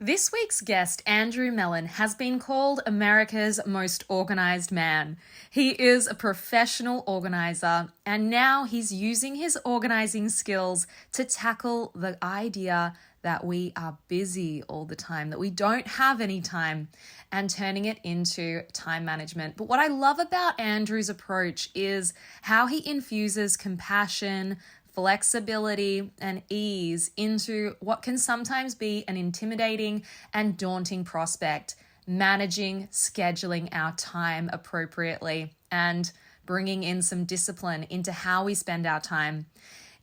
This week's guest, Andrew Mellen, has been called America's most organised man. He is a professional organiser, and now he's using his organising skills to tackle the idea that we are busy all the time, that we don't have any time, and turning it into time management. But what I love about Andrew's approach is how he infuses compassion, flexibility, and ease into what can sometimes be an intimidating and daunting prospect, managing, scheduling our time appropriately, and bringing in some discipline into how we spend our time.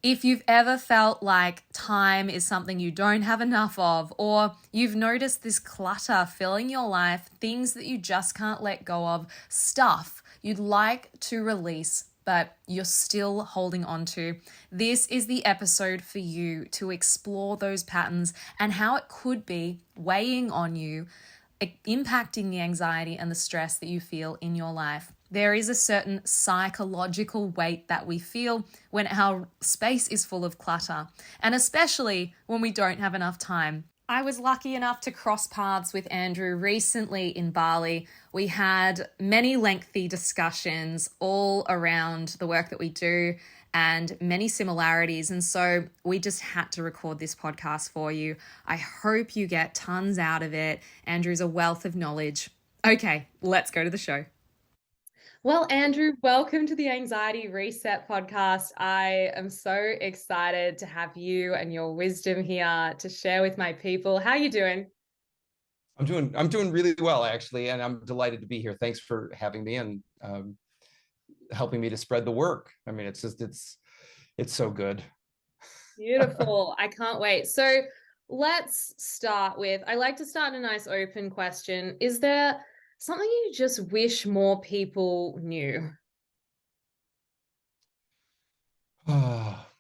If you've ever felt like time is something you don't have enough of, or you've noticed this clutter filling your life, things that you just can't let go of, stuff you'd like to release, but you're still holding on to, this is the episode for you to explore those patterns and how it could be weighing on you, impacting the anxiety and the stress that you feel in your life. There is a certain psychological weight that we feel when our space is full of clutter, and especially when we don't have enough time. I was lucky enough to cross paths with Andrew recently in Bali. We had many lengthy discussions all around the work that we do and many similarities. And so we just had to record this podcast for you. I hope you get tons out of it. Andrew's a wealth of knowledge. Okay, let's go to the show. Well, Andrew, welcome to the Anxiety Reset podcast. I am so excited to have you and your wisdom here to share with my people. How are you doing? I'm doing really well, actually, and I'm delighted to be here. Thanks for having me and helping me to spread the work. I mean, it's so good. Beautiful. I can't wait. So let's start with, I like to start a nice open question. Is there something you just wish more people knew?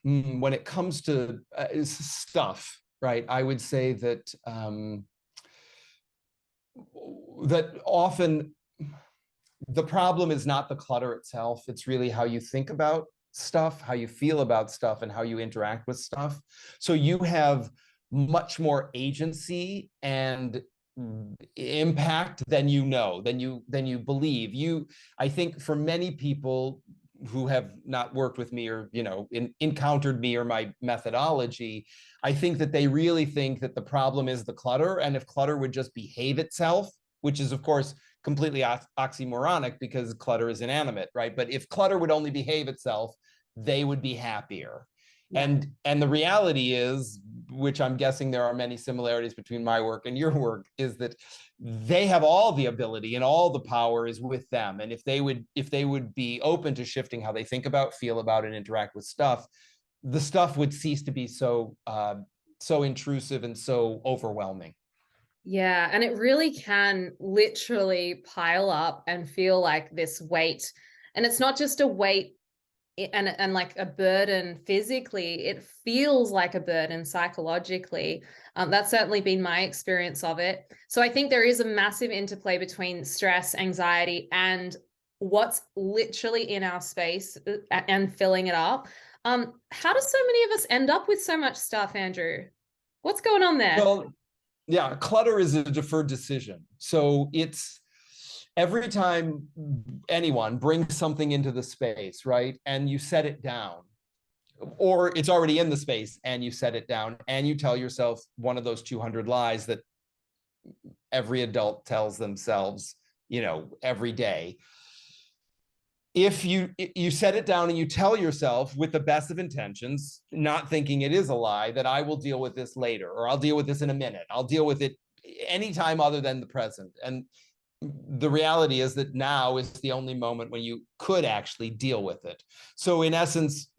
When it comes to stuff, right? I would say that that often the problem is not the clutter itself. It's really how you think about stuff, how you feel about stuff, and how you interact with stuff. So you have much more agency and impact than you know, than you believe. I think for many people who have not worked with me or encountered me or my methodology, I think that they really think that the problem is the clutter, and if clutter would just behave itself, which is of course completely oxymoronic because clutter is inanimate, right? But if clutter would only behave itself, they would be happier. Yeah. And the reality is, which I'm guessing there are many similarities between my work and your work, is that they have all the ability and all the power is with them. And if they would be open to shifting how they think about, feel about, and interact with stuff, the stuff would cease to be so intrusive and so overwhelming. Yeah, and it really can literally pile up and feel like this weight. And it's not just a weight and like a burden physically, it feels like a burden psychologically. That's certainly been my experience of it. So I think there is a massive interplay between stress, anxiety, and what's literally in our space and filling it up. How do so many of us end up with so much stuff, Andrew? What's going on there? Well, yeah, clutter is a deferred decision. So it's every time anyone brings something into the space, right, and you set it down, or it's already in the space and you set it down, and you tell yourself one of those 200 lies that every adult tells themselves, every day. If you set it down and you tell yourself with the best of intentions, not thinking it is a lie, that I will deal with this later, or I'll deal with this in a minute, I'll deal with it anytime other than the present. And the reality is that now is the only moment when you could actually deal with it. So in essence,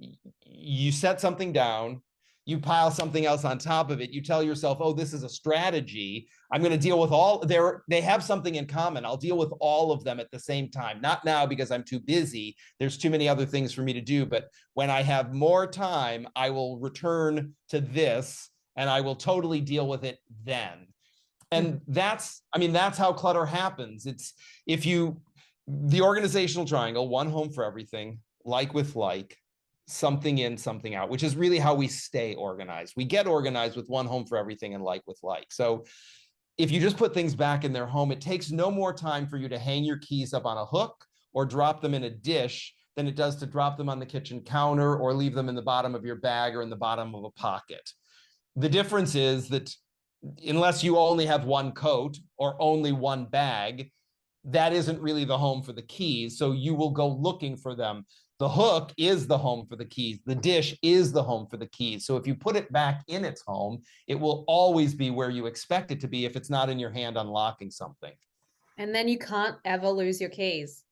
you set something down, you pile something else on top of it, you tell yourself, oh, this is a strategy, I'm going to deal with all, they have something in common, I'll deal with all of them at the same time. Not now because I'm too busy, there's too many other things for me to do, but when I have more time, I will return to this and I will totally deal with it then. And that's how clutter happens. It's the organizational triangle, one home for everything, like with like, something in, something out, which is really how we stay organized. We get organized with one home for everything and like with like. So if you just put things back in their home, it takes no more time for you to hang your keys up on a hook or drop them in a dish than it does to drop them on the kitchen counter or leave them in the bottom of your bag or in the bottom of a pocket. The difference is that unless you only have one coat or only one bag, that isn't really the home for the keys. So you will go looking for them. The hook is the home for the keys. The dish is the home for the keys. So if you put it back in its home, it will always be where you expect it to be if it's not in your hand unlocking something. And then you can't ever lose your keys.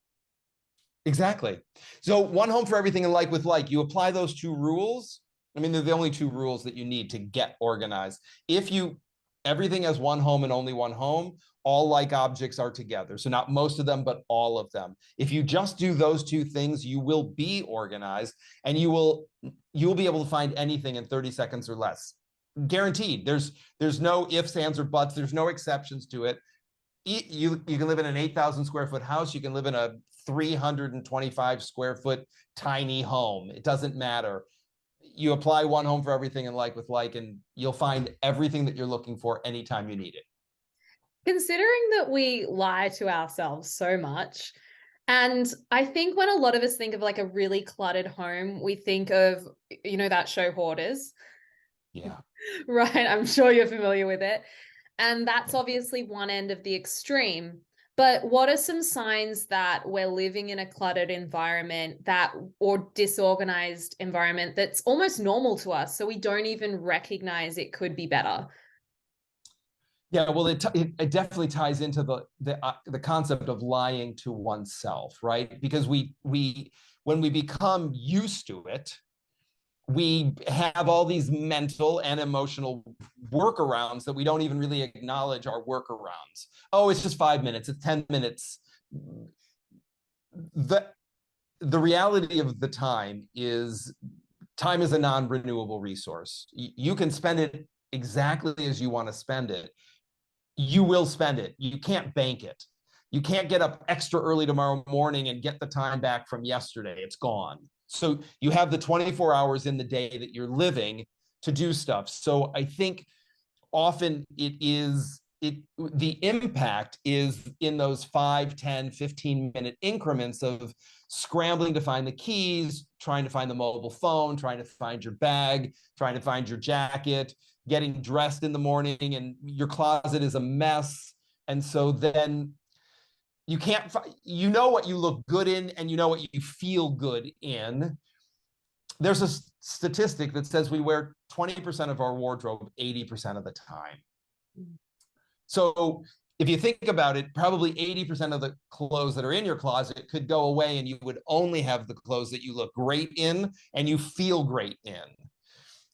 Exactly. So one home for everything and like with like, you apply those two rules. I mean, they're the only two rules that you need to get organized. If you, everything has one home and only one home, all like objects are together. So not most of them, but all of them. If you just do those two things, you will be organized and you will be able to find anything in 30 seconds or less. Guaranteed. There's no ifs, ands, or buts. There's no exceptions to it. You can live in an 8,000 square foot house. You can live in a 325 square foot tiny home. It doesn't matter. You apply one home for everything and like with like, and you'll find everything that you're looking for anytime you need it. Considering that we lie to ourselves so much, and I think when a lot of us think of like a really cluttered home, we think of, you know, that show Hoarders. Yeah. Right? I'm sure you're familiar with it. And that's obviously one end of the extreme. But what are some signs that we're living in a cluttered environment that or disorganized environment that's almost normal to us, so we don't even recognize it could be better? Yeah, well, it definitely ties into the concept of lying to oneself, right? Because we when we become used to it, we have all these mental and emotional workarounds that we don't even really acknowledge are workarounds. Oh, it's just 5 minutes, it's 10 minutes. The reality of the time is a non-renewable resource. You can spend it exactly as you want to spend it. You will spend it. You can't bank it. You can't get up extra early tomorrow morning and get the time back from yesterday. It's gone. So you have the 24 hours in the day that you're living to do stuff. So I think often the impact is in those 5, 10, 15-minute increments of scrambling to find the keys, trying to find the mobile phone, trying to find your bag, trying to find your jacket, getting dressed in the morning, and your closet is a mess. And so then you can't, you know what you look good in and you know what you feel good in. There's a statistic that says we wear 20% of our wardrobe 80% of the time. So if you think about it, probably 80% of the clothes that are in your closet could go away and you would only have the clothes that you look great in and you feel great in.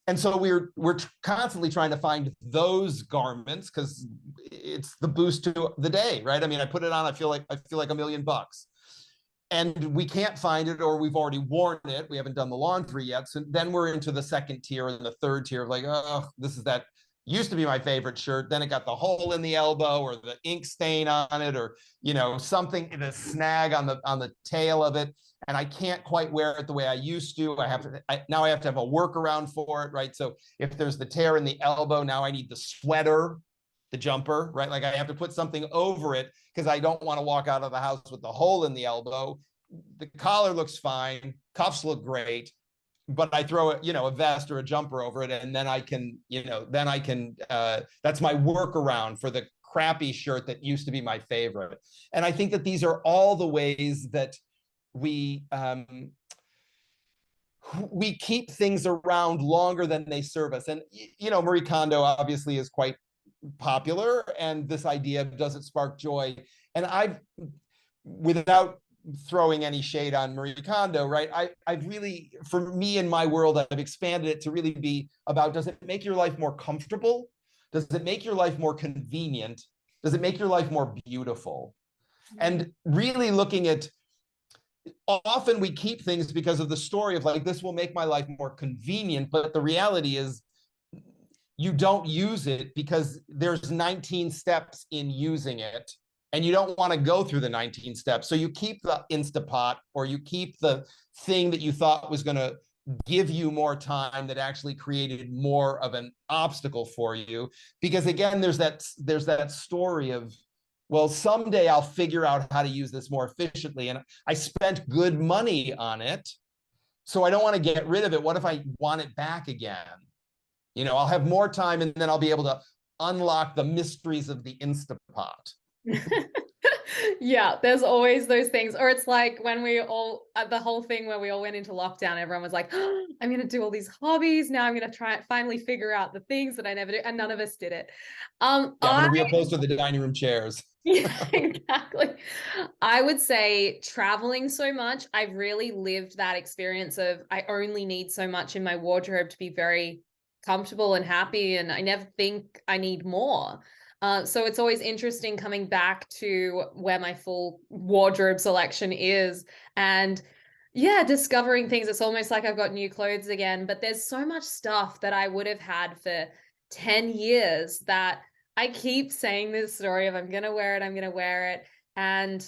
And so we're constantly trying to find those garments because it's the boost to the day, right? I mean, I put it on, I feel like $1,000,000. And we can't find it, or we've already worn it. We haven't done the laundry yet. So then we're into the second tier and the third tier of like, oh, this is that used to be my favorite shirt. Then it got the hole in the elbow or the ink stain on it, or, you know, something, the snag on the tail of it. And I can't quite wear it the way I used to. Now I have to have a workaround for it, right? So if there's the tear in the elbow, now I need the sweater, the jumper, right? Like I have to put something over it because I don't want to walk out of the house with the hole in the elbow. The collar looks fine, cuffs look great, but I throw a vest or a jumper over it, and then I can, that's my workaround for the crappy shirt that used to be my favorite. And I think that these are all the ways that we keep things around longer than they serve us. And, Marie Kondo obviously is quite popular, and this idea of does it spark joy? And without throwing any shade on Marie Kondo, right? I've really, for me in my world, I've expanded it to really be about, does it make your life more comfortable? Does it make your life more convenient? Does it make your life more beautiful? And really looking at, often we keep things because of the story of like, this will make my life more convenient. But the reality is you don't use it because there's 19 steps in using it. And you don't want to go through the 19 steps. So you keep the Instapot, or you keep the thing that you thought was going to give you more time that actually created more of an obstacle for you. Because again, there's that story of, well, someday I'll figure out how to use this more efficiently. And I spent good money on it, so I don't want to get rid of it. What if I want it back again? I'll have more time, and then I'll be able to unlock the mysteries of the Instapot. Yeah, there's always those things. Or it's like when we all, the whole thing where we all went into lockdown, everyone was like, oh, I'm going to do all these hobbies. Now I'm going to try and finally figure out the things that I never do. And none of us did it. Yeah, I'm going to reupholster the dining room chairs. Yeah, exactly. I would say traveling so much, I've really lived that experience of I only need so much in my wardrobe to be very comfortable and happy, and I never think I need more. So it's always interesting coming back to where my full wardrobe selection is, and yeah, discovering things. It's almost like I've got new clothes again, but there's so much stuff that I would have had for 10 years that I keep saying this story of I'm gonna wear it, I'm gonna wear it, and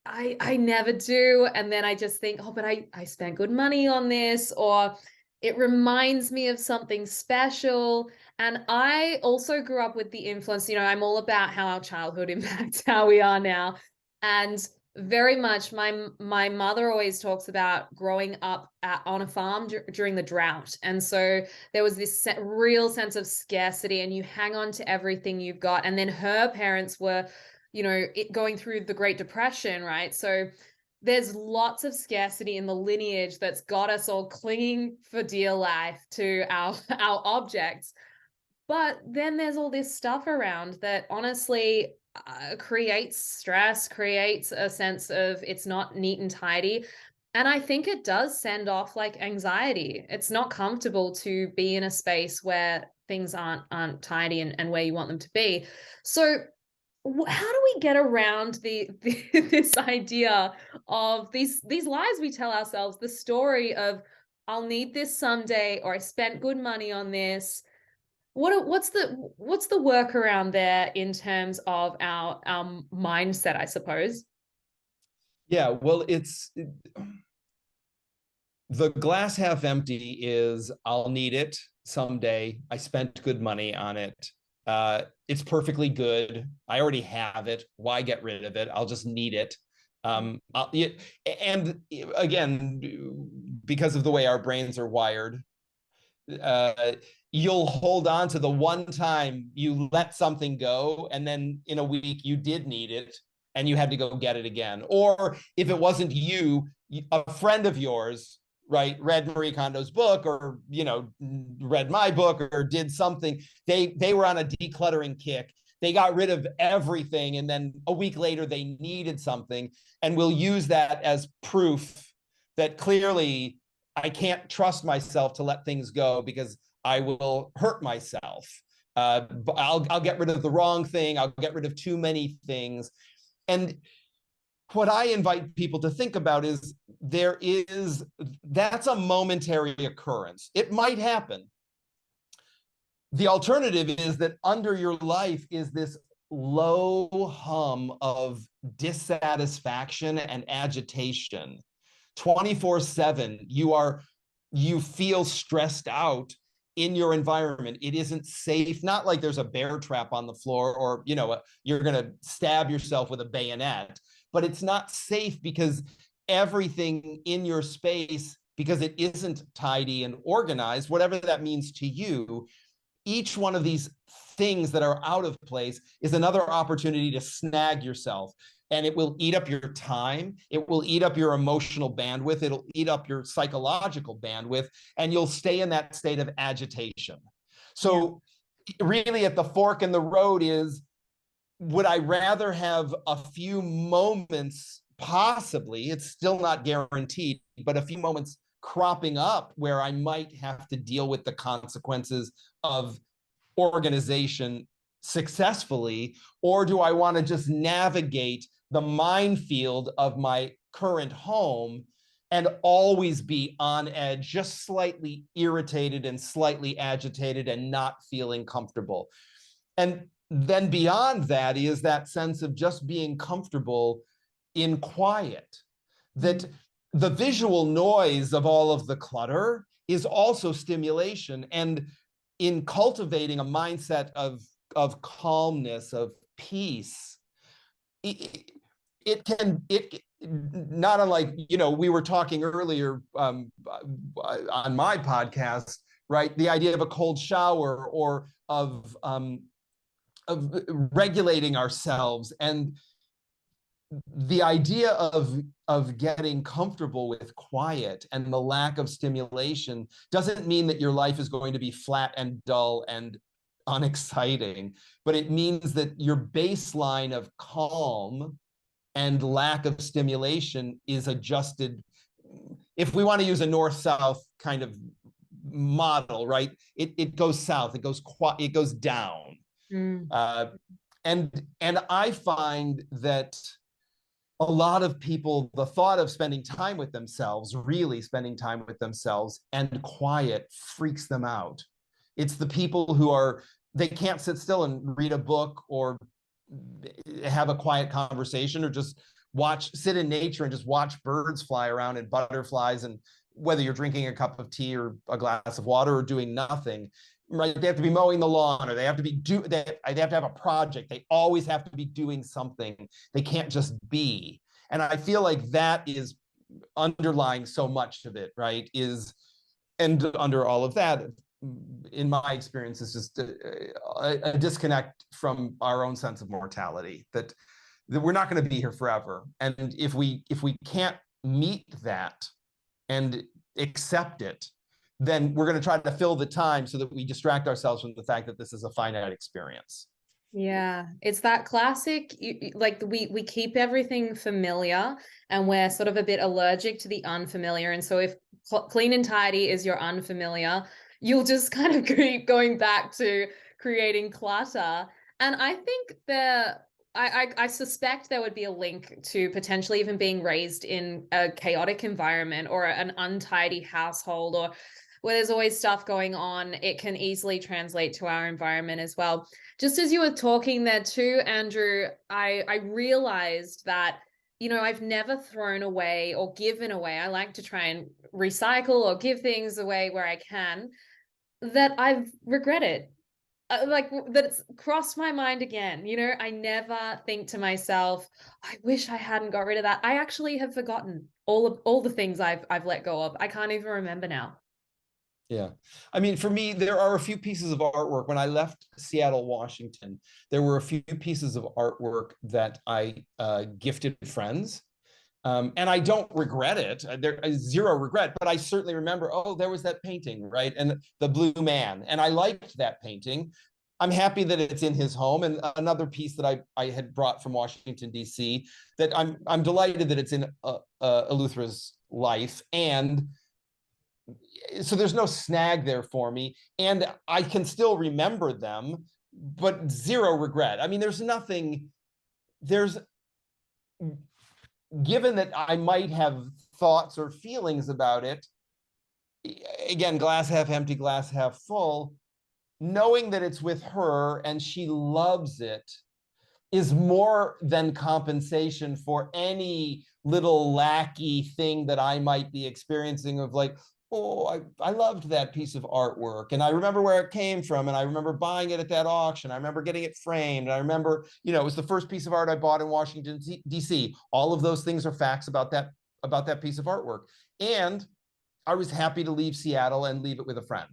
I never do. And then I just think, oh, but I spent good money on this, or it reminds me of something special. And I also grew up with the influence, I'm all about how our childhood impacts how we are now. And very much my mother always talks about growing up on a farm during the drought. And so there was this real sense of scarcity, and you hang on to everything you've got. And then her parents were, going through the Great Depression, right? So there's lots of scarcity in the lineage that's got us all clinging for dear life to our objects. But then there's all this stuff around that honestly creates stress, creates a sense of it's not neat and tidy. And I think it does send off like anxiety. It's not comfortable to be in a space where things aren't tidy and where you want them to be. So how do we get around this idea of these lies we tell ourselves, the story of I'll need this someday, or I spent good money on this? What's the workaround there in terms of our mindset, I suppose? Yeah, well, the glass half empty is I'll need it someday. I spent good money on it. It's perfectly good. I already have it. Why get rid of it? I'll just need it. And again, because of the way our brains are wired, you'll hold on to the one time you let something go, and then in a week you did need it and you had to go get it again. Or if it wasn't you, a friend of yours, right, read Marie Kondo's book, or read my book, or did something. They were on a decluttering kick. They got rid of everything, and then a week later they needed something, and we'll use that as proof that clearly I can't trust myself to let things go because I will hurt myself. I'll get rid of the wrong thing. I'll get rid of too many things. And what I invite people to think about is that's a momentary occurrence. It might happen. The alternative is that under your life is this low hum of dissatisfaction and agitation. 24/7, you feel stressed out in your environment. It isn't safe. Not like there's a bear trap on the floor, or you're going to stab yourself with a bayonet, but it's not safe because everything in your space, because it isn't tidy and organized, whatever that means to you, each one of these things that are out of place is another opportunity to snag yourself. And it will eat up your time. It will eat up your emotional bandwidth. It'll eat up your psychological bandwidth, and you'll stay in that state of agitation. So really at the fork in the road is, would I rather have a few moments, possibly, it's still not guaranteed, but a few moments cropping up where I might have to deal with the consequences of organization successfully? Or do I want to just navigate the minefield of my current home and always be on edge, just slightly irritated and slightly agitated and not feeling comfortable? And then beyond that is that sense of just being comfortable in quiet, that the visual noise of all of the clutter is also stimulation. And in cultivating a mindset of calmness, of peace, it can, not unlike, we were talking earlier on my podcast, right? The idea of a cold shower, or of regulating ourselves, and the idea of getting comfortable with quiet and the lack of stimulation doesn't mean that your life is going to be flat and dull and unexciting, but it means that your baseline of calm and lack of stimulation is adjusted. If we want to use a north-south kind of model, right? It goes south, it goes down. Mm. And I find that a lot of people, the thought of spending time with themselves, really spending time with themselves and quiet, freaks them out. It's the people who they can't sit still and read a book or have a quiet conversation, or just sit in nature and just watch birds fly around and butterflies, and whether you're drinking a cup of tea or a glass of water or doing nothing, right? They have to be mowing the lawn, or they have to have a project. They always have to be doing something. They can't just be. And I feel like that is underlying so much of it, right? And under all of that, in my experience, is just a disconnect from our own sense of mortality, that we're not going to be here forever. And if we can't meet that and accept it, then we're going to try to fill the time so that we distract ourselves from the fact that this is a finite experience. Yeah, it's that classic, like we keep everything familiar, and we're sort of a bit allergic to the unfamiliar. And so if clean and tidy is your unfamiliar, you'll just kind of keep going back to creating clutter. And I think I suspect there would be a link to potentially even being raised in a chaotic environment, or an untidy household, or where there's always stuff going on. It can easily translate to our environment as well. Just as you were talking there too, Andrew, I realized that, I've never thrown away or given away. I like to try and recycle or give things away where I can, that I've regretted. Like that it's crossed my mind again. I never think to myself, I wish I hadn't got rid of that. I actually have forgotten all the things I've let go of. I can't even remember now. Yeah. I mean, for me, there are a few pieces of artwork. When I left Seattle, Washington, there were a few pieces of artwork that I gifted friends. And I don't regret it. There is zero regret, but I certainly remember, oh, there was that painting, right? And the Blue Man. And I liked that painting. I'm happy that it's in his home. And another piece that I had brought from Washington, D.C., that I'm delighted that it's in Eleuthera's life. And so there's no snag there for me, and I can still remember them, but zero regret. I mean, there's given that I might have thoughts or feelings about it, again, glass half empty, glass half full, knowing that it's with her and she loves it is more than compensation for any little lackey thing that I might be experiencing, of like, oh, I loved that piece of artwork, and I remember where it came from, and I remember buying it at that auction. I remember getting it framed. And I remember, it was the first piece of art I bought in Washington, D.C. All of those things are facts about that piece of artwork. And I was happy to leave Seattle and leave it with a friend.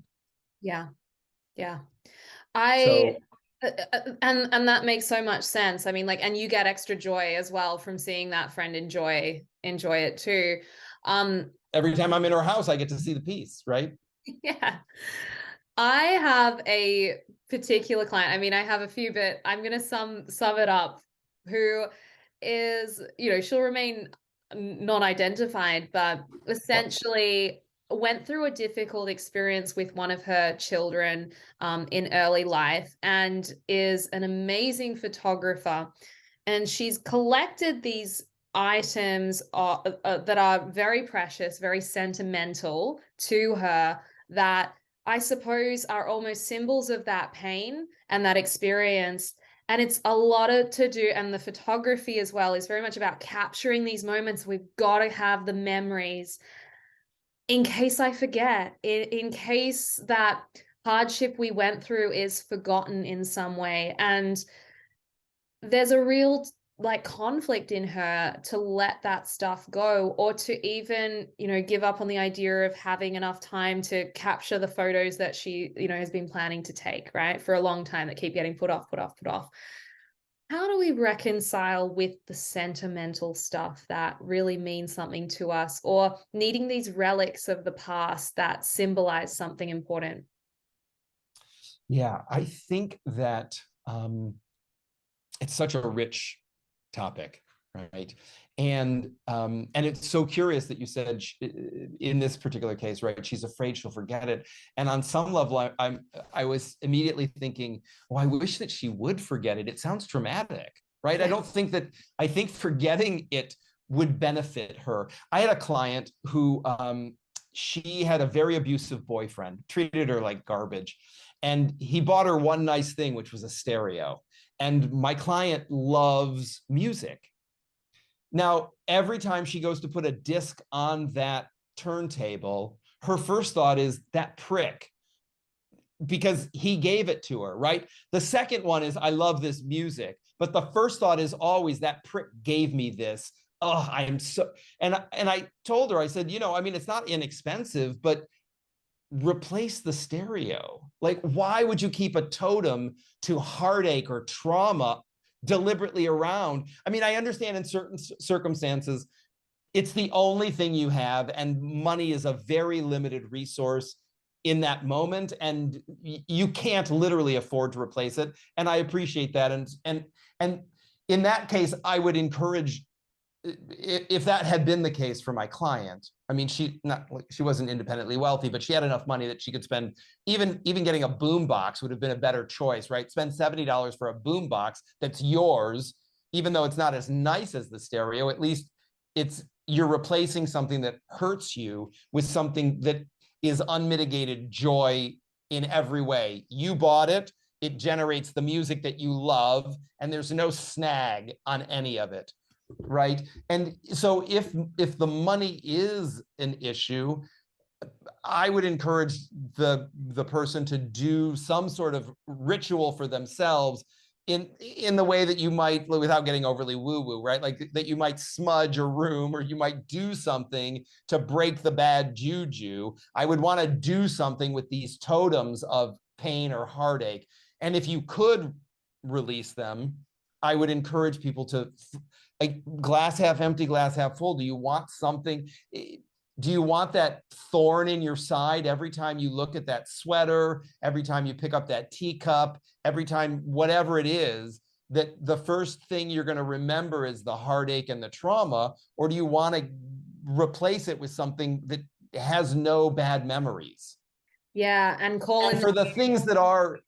Yeah. Yeah. I So and that makes so much sense. I mean, like, and you get extra joy as well from seeing that friend enjoy it too. every time I'm in her house, I get to see the piece, right? Yeah. I have a particular client. I mean, I have a few, but I'm gonna sum it up, who is, she'll remain non-identified, but essentially went through a difficult experience with one of her children in early life, and is an amazing photographer. And she's collected these items that are very precious, very sentimental to her, that I suppose are almost symbols of that pain and that experience. And it's a lot to do. And the photography as well is very much about capturing these moments. We've got to have the memories. In case I forget, in case that hardship we went through is forgotten in some way. And there's a real like conflict in her to let that stuff go, or to even, give up on the idea of having enough time to capture the photos that she, has been planning to take, right, for a long time, that keep getting put off, put off, put off. How do we reconcile with the sentimental stuff that really means something to us, or needing these relics of the past that symbolize something important? Yeah, I think that it's such a rich topic, right? And it's so curious that you said in this particular case, right? She's afraid she'll forget it, and on some level, I was immediately thinking, oh, I wish that she would forget it. It sounds traumatic, right? I Yeah. don't think that I think forgetting it would benefit her. I had a client who she had a very abusive boyfriend, treated her like garbage, and he bought her one nice thing, which was a stereo. And my client loves music. Now, every time she goes to put a disc on that turntable, her first thought is that prick, because he gave it to her, right? The second one is, I love this music. But the first thought is always, that prick gave me this. Oh, I am so. And I told her, I said, I mean, it's not inexpensive, but replace the stereo. Like, why would you keep a totem to heartache or trauma deliberately around? I mean, I understand in certain circumstances, it's the only thing you have, and money is a very limited resource in that moment, and you can't literally afford to replace it. And I appreciate that. And in that case, I would encourage, if that had been the case for my client, I mean, she wasn't independently wealthy, but she had enough money that she could spend. Even getting a boom box would have been a better choice, right? Spend $70 for a boom box that's yours, even though it's not as nice as the stereo. At least you're replacing something that hurts you with something that is unmitigated joy in every way. You bought it. It generates the music that you love, and there's no snag on any of it, right? And so if the money is an issue, I would encourage the person to do some sort of ritual for themselves, in the way that you might, without getting overly woo-woo, right? Like that you might smudge a room, or you might do something to break the bad juju. I would want to do something with these totems of pain or heartache. And if you could release them, I would encourage people to, like, glass half empty, glass half full. Do you want something? Do you want that thorn in your side every time you look at that sweater, every time you pick up that teacup, every time, whatever it is, that the first thing you're going to remember is the heartache and the trauma? Or do you want to replace it with something that has no bad memories? Yeah, and And calling. for the things that are,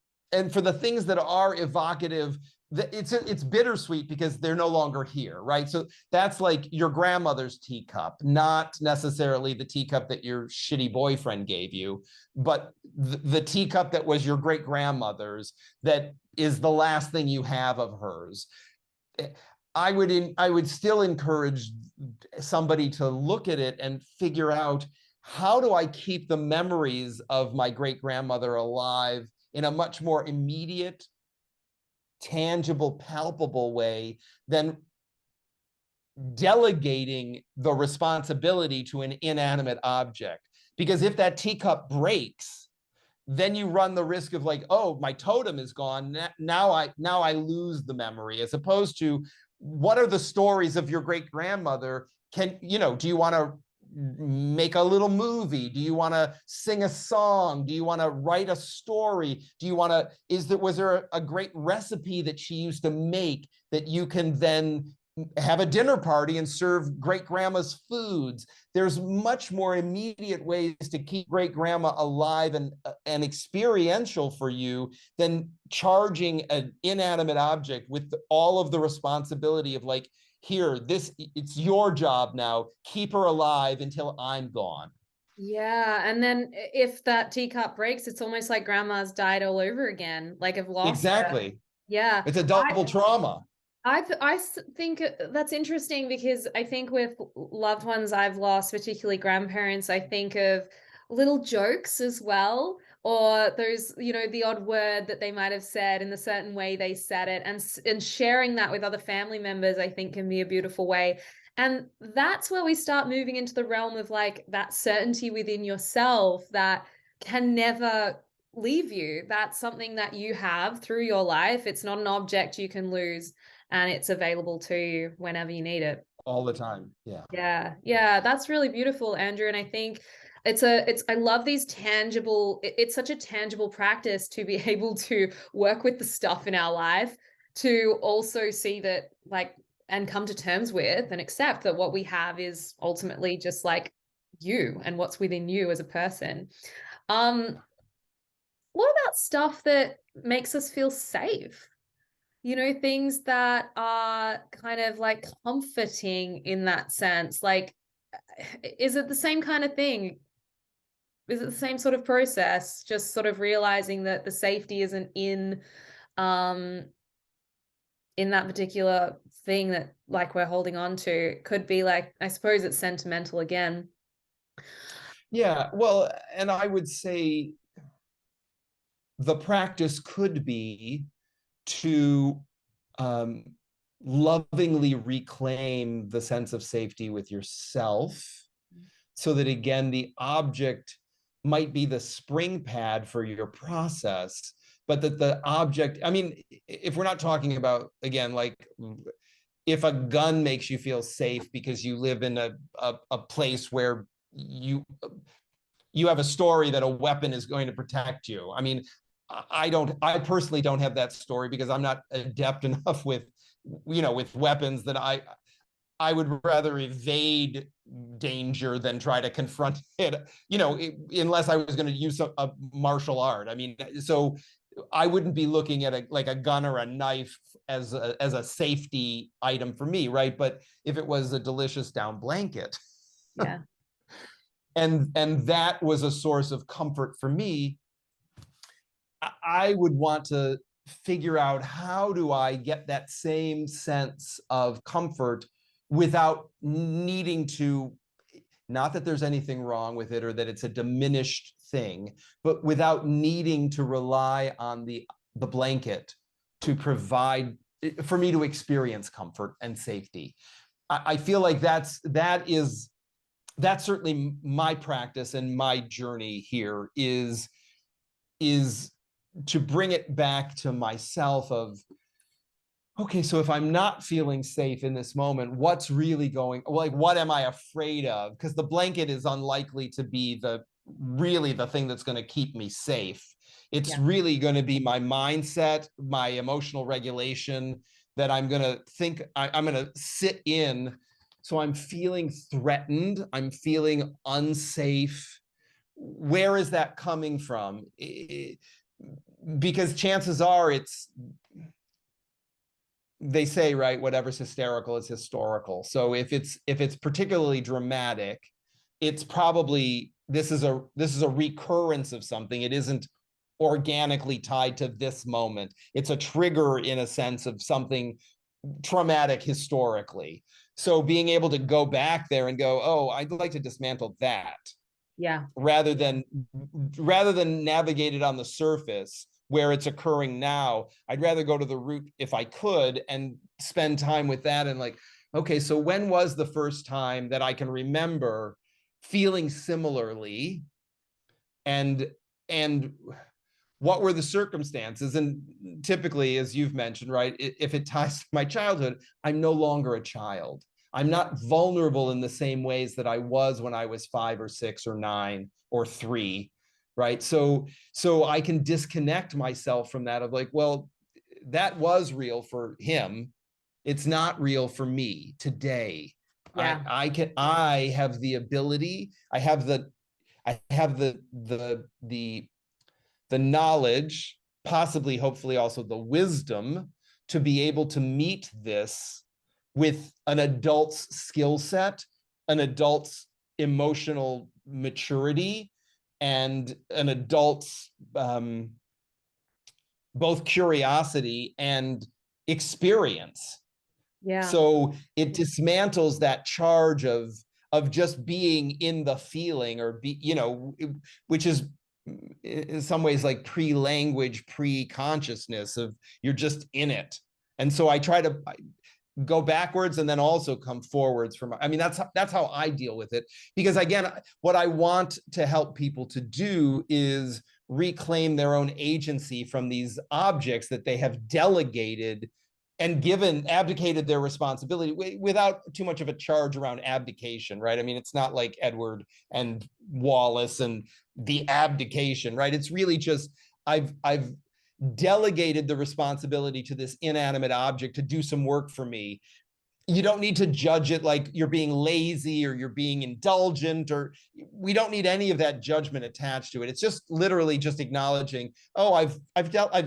evocative, it's bittersweet because they're no longer here, right? So that's like your grandmother's teacup, not necessarily the teacup that your shitty boyfriend gave you, but the teacup that was your great grandmother's, that is the last thing you have of hers. I would still encourage somebody to look at it and figure out, how do I keep the memories of my great grandmother alive in a much more immediate, tangible, palpable way than delegating the responsibility to an inanimate object? Because if that teacup breaks, then you run the risk of, like, oh, my totem is gone. Now I lose the memory, as opposed to, what are the stories of your great grandmother? Do you want to make a little movie? Do you want to sing a song? Do you want to write a story? Do you want to, was there a great recipe that she used to make that you can then have a dinner party and serve great grandma's foods? There's much more immediate ways to keep great grandma alive and experiential for you than charging an inanimate object with all of the responsibility of, like, here, it's your job now. Keep her alive until I'm gone. Yeah, and then if that teacup breaks, it's almost like grandma's died all over again. Like, I've lost her. Exactly. Yeah. It's a double trauma. Think that's interesting because I think with loved ones I've lost, particularly grandparents, I think of little jokes as well, or those, the odd word that they might have said in the certain way they said it, and sharing that with other family members, I think can be a beautiful way. And that's where we start moving into the realm of like that certainty within yourself that can never leave you. That's something that you have through your life. It's not an object you can lose, and it's available to you whenever you need it. All the time. Yeah. Yeah. Yeah, that's really beautiful, Andrew. And I think I love these tangible, it's such a tangible practice to be able to work with the stuff in our life, to also see that like and come to terms with and accept that what we have is ultimately just like you and what's within you as a person. Um, what about stuff that makes us feel safe? Things that are kind of like comforting in that sense. Like, is it the same kind of thing? Is it the same sort of process? Just sort of realizing that the safety isn't um, in that particular thing that like we're holding on to. It could be like, I suppose it's sentimental again. Yeah. Well, and I would say the practice could be to um, lovingly reclaim the sense of safety with yourself, so that again, the object might be the spring pad for your process, but that the object, I mean, if we're not talking about, again, like if a gun makes you feel safe because you live in a place where you have a story that a weapon is going to protect you. I mean, I personally don't have that story because I'm not adept enough with weapons that I would rather evade danger than try to confront it, unless I was going to use a martial art. I mean, so I wouldn't be looking at a gun or a knife as a safety item for me, right? But if it was a delicious down blanket, Yeah. and that was a source of comfort for me, I would want to figure out, how do I get that same sense of comfort without needing to, not that there's anything wrong with it or that it's a diminished thing, but without needing to rely on the blanket to provide for me to experience comfort and safety. I feel like that's certainly my practice, and my journey here is to bring it back to myself of, okay, so if I'm not feeling safe in this moment, what's really going, like, what am I afraid of? Because the blanket is unlikely to be really the thing that's going to keep me safe. It's Yeah. really going to be my mindset, my emotional regulation, that I'm going to think, I'm going to sit in. So I'm feeling threatened, I'm feeling unsafe. Where is that coming from? Because chances are they say, right, whatever's hysterical is historical. So if it's particularly dramatic, it's probably, this is a recurrence of something. It isn't organically tied to this moment. It's a trigger, in a sense, of something traumatic historically. So being able to go back there and go, oh, I'd like to dismantle that, Yeah. rather than navigate it on the surface where it's occurring now. I'd rather go to the root, if I could, and spend time with that, and like, okay, so when was the first time that I can remember feeling similarly, and and what were the circumstances? And typically, as you've mentioned, right, if it ties to my childhood, I'm no longer a child. I'm not vulnerable in the same ways that I was when I was 5 or 6 or 9 or 3, right? So I can disconnect myself from that, of like, well, that was real for him. It's not real for me today. Yeah. I have the ability, I have the knowledge, possibly, hopefully also the wisdom, to be able to meet this with an adult's skill set, an adult's emotional maturity, and an adult's both curiosity and experience. Yeah. So it dismantles that charge of just being in the feeling, or which is in some ways like pre-language, pre-consciousness of you're just in it. And so I try to go backwards and then also come forwards from, I mean, that's how I deal with it. Because again, what I want to help people to do is reclaim their own agency from these objects that they have delegated and abdicated their responsibility without too much of a charge around abdication, right? I mean, it's not like Edward and Wallace and the abdication, right? It's really just, I've delegated the responsibility to this inanimate object to do some work for me. You don't need to judge it like you're being lazy or you're being indulgent, or we don't need any of that judgment attached to it. It's just literally just acknowledging, oh, I've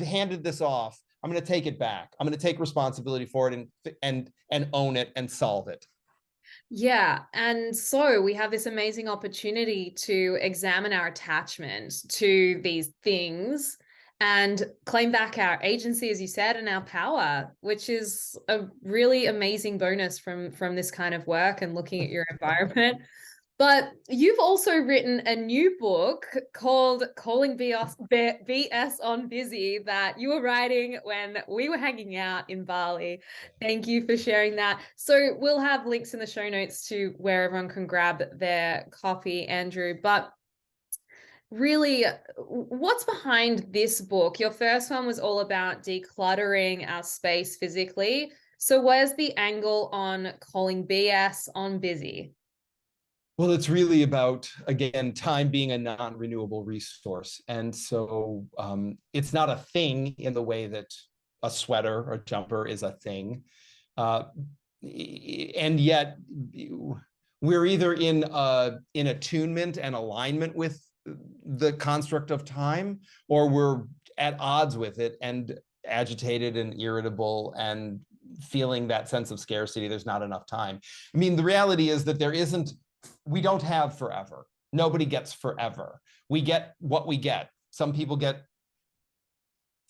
handed this off. I'm going to take it back. I'm going to take responsibility for it and own it and solve it. Yeah. And so we have this amazing opportunity to examine our attachment to these things and claim back our agency, as you said, and our power, which is a really amazing bonus from this kind of work and looking at your environment. But you've also written a new book called Calling BS on Busy that you were writing when we were hanging out in Bali. Thank you for sharing that. So we'll have links in the show notes to where everyone can grab their copy, Andrew. But really, what's behind this book? Your first one was all about decluttering our space physically. So where's the angle on calling BS on busy? Well, it's really about, again, time being a non-renewable resource. And so it's not a thing in the way that a sweater or jumper is a thing. And yet we're either in attunement and alignment with the construct of time, or we're at odds with it and agitated and irritable and feeling that sense of scarcity. There's not enough time. I mean, the reality is that we don't have forever. Nobody gets forever. We get what we get. Some people get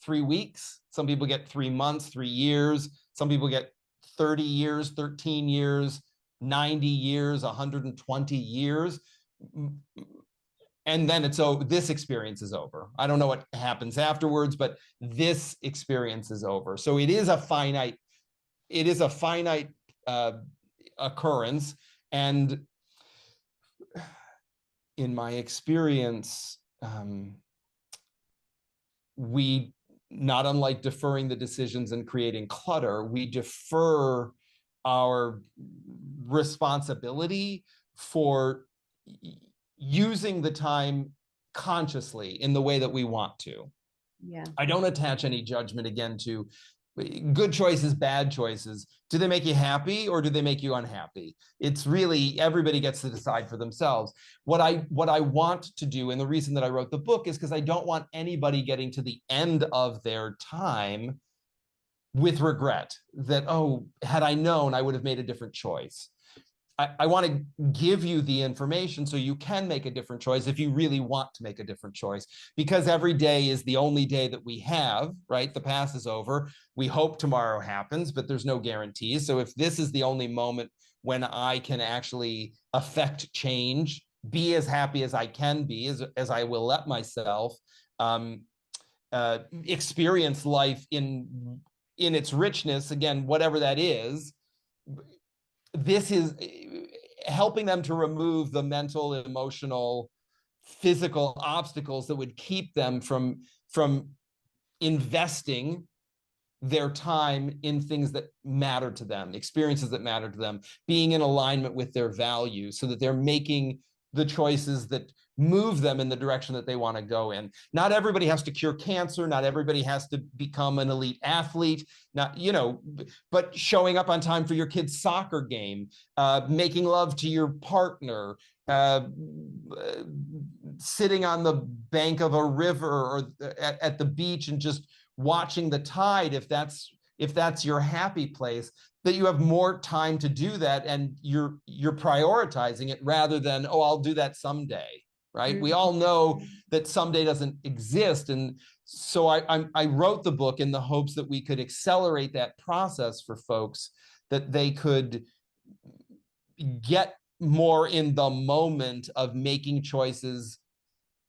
3 weeks. Some people get 3 months, 3 years. Some people get 30 years, 13 years, 90 years, 120 years. And then this experience is over. I don't know what happens afterwards, but this experience is over. So it is a finite occurrence. And in my experience, we, not unlike deferring the decisions and creating clutter, we defer our responsibility for using the time consciously in the way that we want to. Yeah. I don't attach any judgment, again, to good choices, bad choices. Do they make you happy or do they make you unhappy? It's really, everybody gets to decide for themselves. What I want to do, and the reason that I wrote the book, is because I don't want anybody getting to the end of their time with regret that, oh, had I known, I would have made a different choice. I want to give you the information so you can make a different choice if you really want to make a different choice, because every day is the only day that we have, right? The past is over. We hope tomorrow happens, but there's no guarantees. So if this is the only moment when I can actually affect change, be as happy as I can be, as I will let myself, experience life in its richness, again, whatever that is, this is helping them to remove the mental, emotional, physical obstacles that would keep them from investing their time in things that matter to them, experiences that matter to them, being in alignment with their values so that they're making the choices that move them in the direction that they want to go in. Not everybody has to cure cancer. Not everybody has to become an elite athlete. But showing up on time for your kid's soccer game, making love to your partner, sitting on the bank of a river or at the beach and just watching the tide, if that's your happy place, that you have more time to do that, and you're prioritizing it rather than, oh, I'll do that someday, right? We all know that someday doesn't exist, and So I wrote the book in the hopes that we could accelerate that process for folks, that they could get more in the moment of making choices.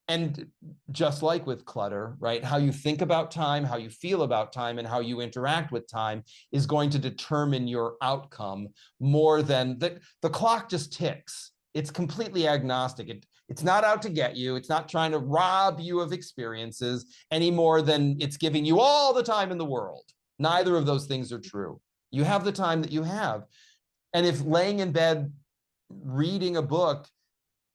And just like with clutter, right? How you think about time, how you feel about time, and how you interact with time is going to determine your outcome more than the clock just ticks. It's completely agnostic. It's not out to get you. It's not trying to rob you of experiences any more than it's giving you all the time in the world. Neither of those things are true. You have the time that you have. And if laying in bed reading a book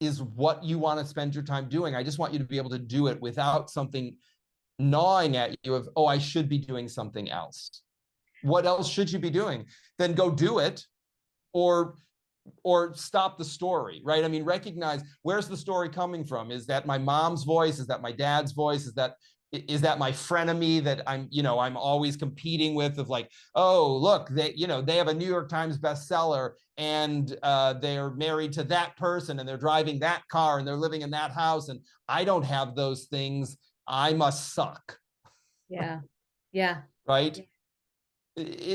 is what you want to spend your time doing, I just want you to be able to do it without something gnawing at you of, oh, I should be doing something else. What else should you be doing? Then go do it, or stop the story, right? I mean, recognize, where's the story coming from? Is that my mom's voice? Is that my dad's voice? Is that my frenemy that I'm always competing with, of like, oh, look, they have a New York Times bestseller, and they're married to that person, and they're driving that car, and they're living in that house, and I don't have those things. I must suck. Yeah. Yeah. Right.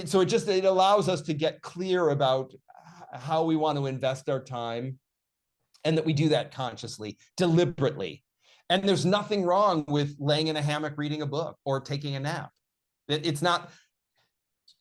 So it allows us to get clear about how we want to invest our time, and that we do that consciously, deliberately. And there's nothing wrong with laying in a hammock reading a book or taking a nap. It's not,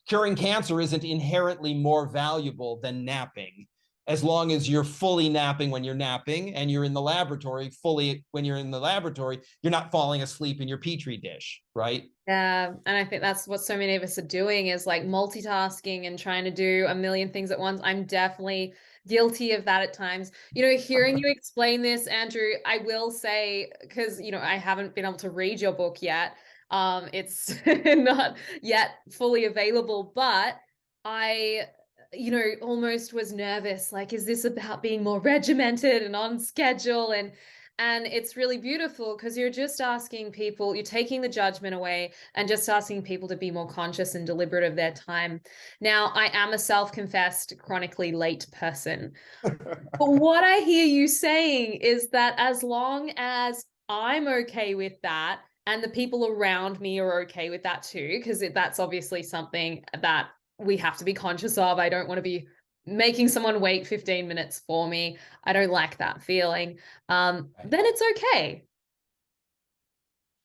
curing cancer isn't inherently more valuable than napping, as long as you're fully napping when you're napping, and you're in the laboratory fully when you're in the laboratory. You're not falling asleep in your petri dish, right? Yeah, and I think that's what so many of us are doing, is like multitasking and trying to do a million things at once. I'm definitely guilty of that at times. Hearing you explain this, Andrew, I will say, because I haven't been able to read your book yet. It's not yet fully available, but I almost was nervous. Like, is this about being more regimented and on schedule? And it's really beautiful, because you're just asking people, you're taking the judgment away and just asking people to be more conscious and deliberate of their time. Now, I am a self-confessed chronically late person. But what I hear you saying is that as long as I'm okay with that, and the people around me are okay with that too, because that's obviously something that we have to be conscious of. I don't want to be making someone wait 15 minutes for me. I don't like that feeling. Then it's okay.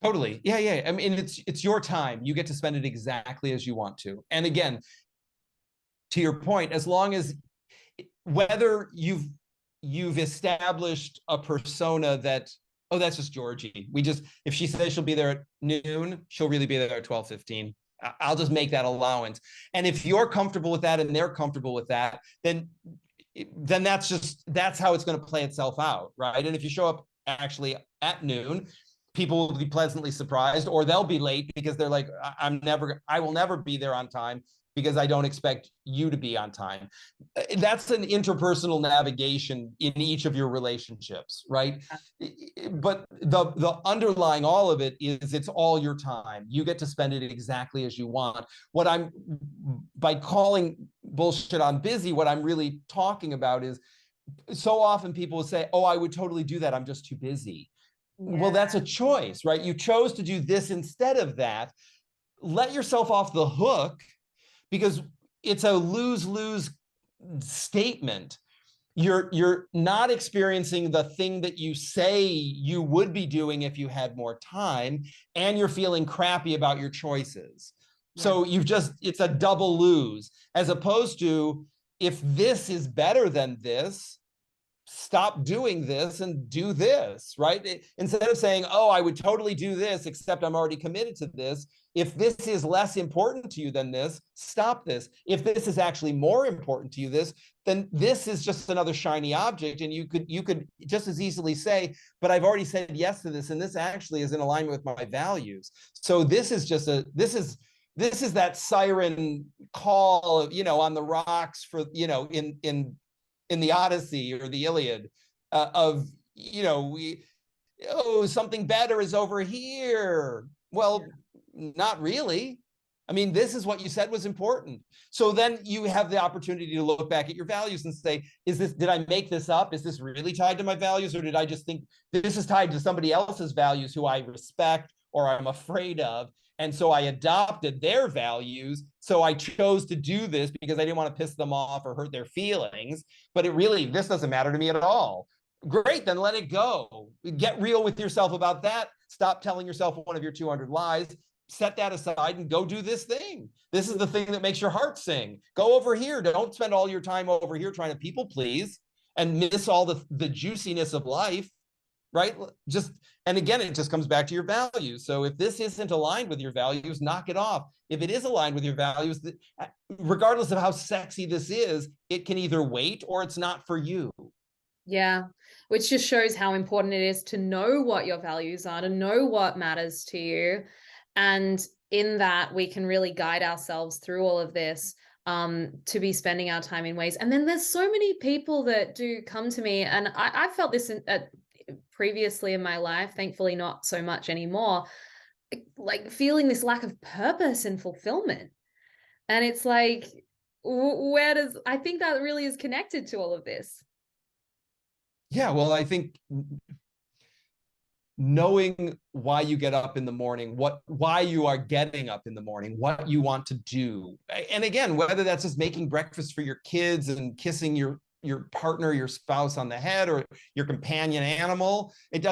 Totally. Yeah. I mean, it's your time. You get to spend it exactly as you want to. And again, to your point, as long as, whether you've established a persona that, oh, that's just Georgie. If she says she'll be there at noon, she'll really be there at 12:15. I'll just make that allowance. And if you're comfortable with that and they're comfortable with that, then that's how it's going to play itself out, right? And if you show up actually at noon, people will be pleasantly surprised, or they'll be late because they're like, I will never be there on time, because I don't expect you to be on time. That's an interpersonal navigation in each of your relationships, right? But the underlying all of it is, it's all your time. You get to spend it exactly as you want. By calling bullshit on busy, what I'm really talking about is, so often people will say, oh, I would totally do that, I'm just too busy. Yeah. Well, that's a choice, right? You chose to do this instead of that. Let yourself off the hook, because it's a lose-lose statement. You're not experiencing the thing that you say you would be doing if you had more time, and you're feeling crappy about your choices. Yeah. So it's a double lose, as opposed to, if this is better than this, stop doing this and do this, right? Instead of saying, oh, I would totally do this, except I'm already committed to this. If this is less important to you than this, stop this. If this is actually more important to you, then this is just another shiny object. And you could just as easily say, but I've already said yes to this, and this actually is in alignment with my values. So this is that siren call, on the rocks for, in the Odyssey or the Iliad, of, something better is over here. Well, not really. I mean, this is what you said was important. So then you have the opportunity to look back at your values and say, did I make this up? Is this really tied to my values? Or did I just think this is tied to somebody else's values who I respect or I'm afraid of. And so I adopted their values. So I chose to do this because I didn't want to piss them off or hurt their feelings. But this doesn't matter to me at all. Great, then let it go. Get real with yourself about that. Stop telling yourself one of your 200 lies. Set that aside and go do this thing. This is the thing that makes your heart sing. Go over here. Don't spend all your time over here trying to people please and miss all the juiciness of life, right? And again, it just comes back to your values. So if this isn't aligned with your values, knock it off. If it is aligned with your values, regardless of how sexy this is, it can either wait or it's not for you. Yeah, which just shows how important it is to know what your values are, to know what matters to you. And in that, we can really guide ourselves through all of this, to be spending our time in ways. And then there's so many people that do come to me, and I felt this previously in my life, thankfully not so much anymore, like feeling this lack of purpose and fulfillment. And it's like, I think that really is connected to all of this. Yeah, well, I think knowing why you get up in the morning, why you are getting up in the morning, what you want to do. And again, whether that's just making breakfast for your kids and kissing your partner, your spouse on the head, or your companion animal, it's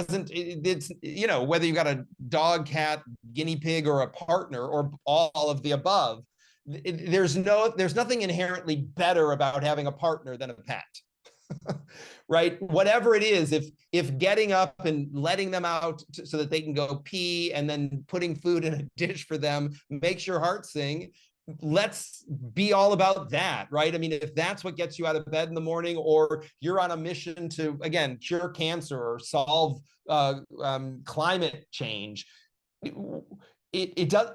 whether you got a dog, cat, guinea pig, or a partner, or all of the above. There's nothing inherently better about having a partner than a pet. Right? Whatever it is, if getting up and letting them out so that they can go pee and then putting food in a dish for them makes your heart sing, let's be all about that, right? I mean, if that's what gets you out of bed in the morning, or you're on a mission to, again, cure cancer or solve climate change, it does.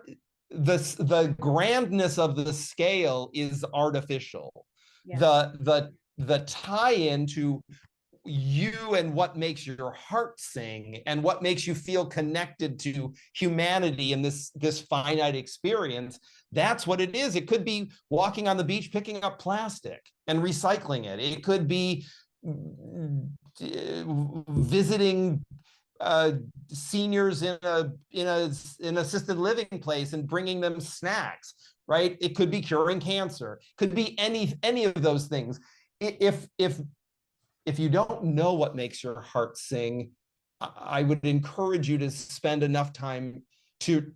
The grandness of the scale is artificial. Yeah. The tie-in to you and what makes your heart sing and what makes you feel connected to humanity in this finite experience, that's what it is. It could be walking on the beach, picking up plastic and recycling it. It could be visiting seniors in an assisted living place and bringing them snacks, right? It could be curing cancer. Could be any of those things. If you don't know what makes your heart sing, I would encourage you to spend enough time to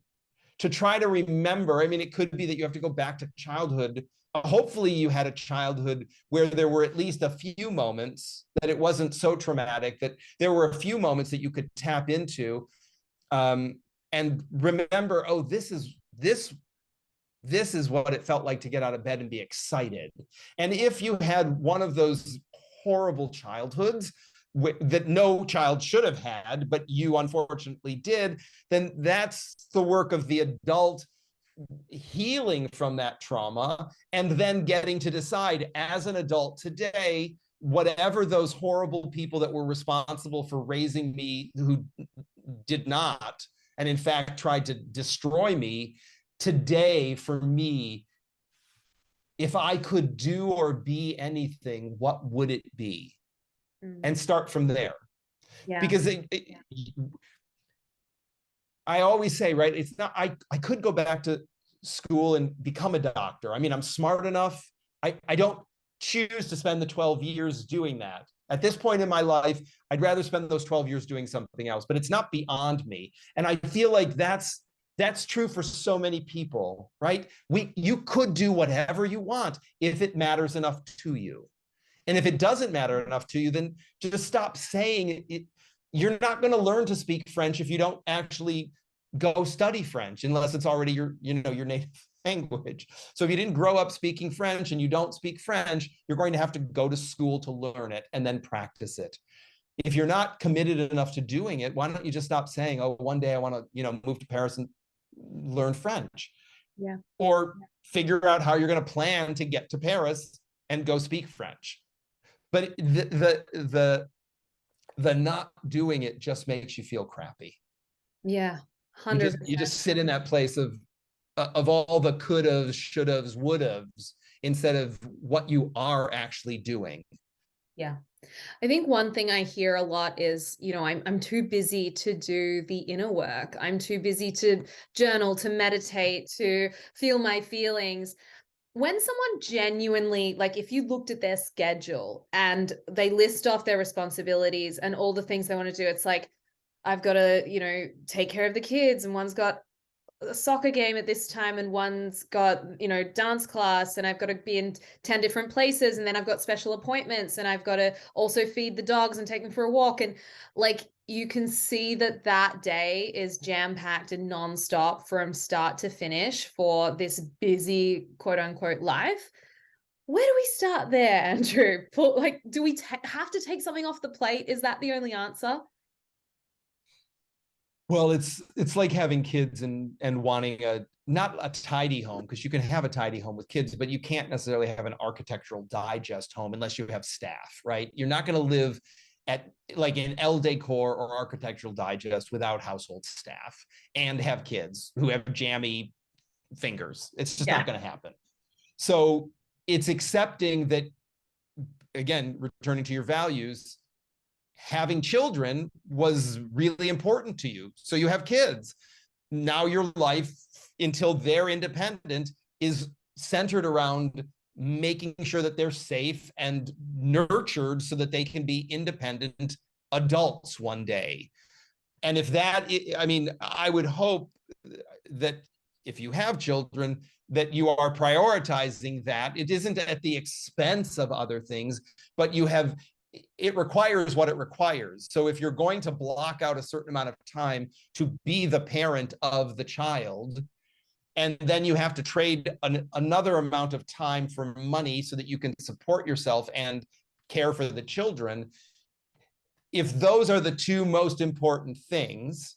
try to remember. I mean, it could be that you have to go back to childhood. Hopefully you had a childhood where there were at least a few moments that it wasn't so traumatic, that there were a few moments that you could tap into, and remember, oh, this is what it felt like to get out of bed and be excited. And if you had one of those horrible childhoods that no child should have had, but you unfortunately did, then that's the work of the adult healing from that trauma, and then getting to decide as an adult today, whatever those horrible people that were responsible for raising me, who did not, and in fact tried to destroy me, today for me, if I could do or be anything, what would it be? And start from there. Yeah. Because I always say, right, it's not, I could go back to school and become a doctor. I mean, I'm smart enough. I don't choose to spend the 12 years doing that. At this point in my life, I'd rather spend those 12 years doing something else, but it's not beyond me. And I feel like that's true for so many people, right? You could do whatever you want if it matters enough to you. And if it doesn't matter enough to you, then just stop saying it. You're not going to learn to speak French if you don't actually go study French, unless it's already your native language. So if you didn't grow up speaking French and you don't speak French, you're going to have to go to school to learn it and then practice it. If you're not committed enough to doing it, why don't you just stop saying, oh, one day I want to, move to Paris and learn French? Yeah. Or figure out how you're going to plan to get to Paris and go speak French. But the not doing it just makes you feel crappy. Yeah, 100%. You just sit in that place of all the could-haves, should-haves, would-haves, instead of what you are actually doing. Yeah. I think one thing I hear a lot is, I'm too busy to do the inner work. I'm too busy to journal, to meditate, to feel my feelings. When someone genuinely, like if you looked at their schedule and they list off their responsibilities and all the things they want to do, it's like, I've got to, take care of the kids, and one's got a soccer game at this time, and one's got dance class, and I've got to be in 10 different places, and then I've got special appointments, and I've got to also feed the dogs and take them for a walk. And like, you can see that that day is jam-packed and non-stop from start to finish for this busy quote unquote life. Where do we start there, Andrew? Like, do we have to take something off the plate? Is that the only answer? Well, it's like having kids and wanting a not a tidy home, because you can have a tidy home with kids, but you can't necessarily have an architectural digest home unless you have staff, right? You're not going to live at like in L Decor or Architectural Digest without household staff and have kids who have jammy fingers. It's just not going to happen. So it's accepting that, again, returning to your values, having children was really important to you. So you have kids. Now your life, until they're independent, is centered around making sure that they're safe and nurtured so that they can be independent adults one day. And if that, I mean, I would hope that if you have children, that you are prioritizing that. It isn't at the expense of other things, but you have, it requires what it requires. So if you're going to block out a certain amount of time to be the parent of the child, and then you have to trade another amount of time for money so that you can support yourself and care for the children, if those are the two most important things,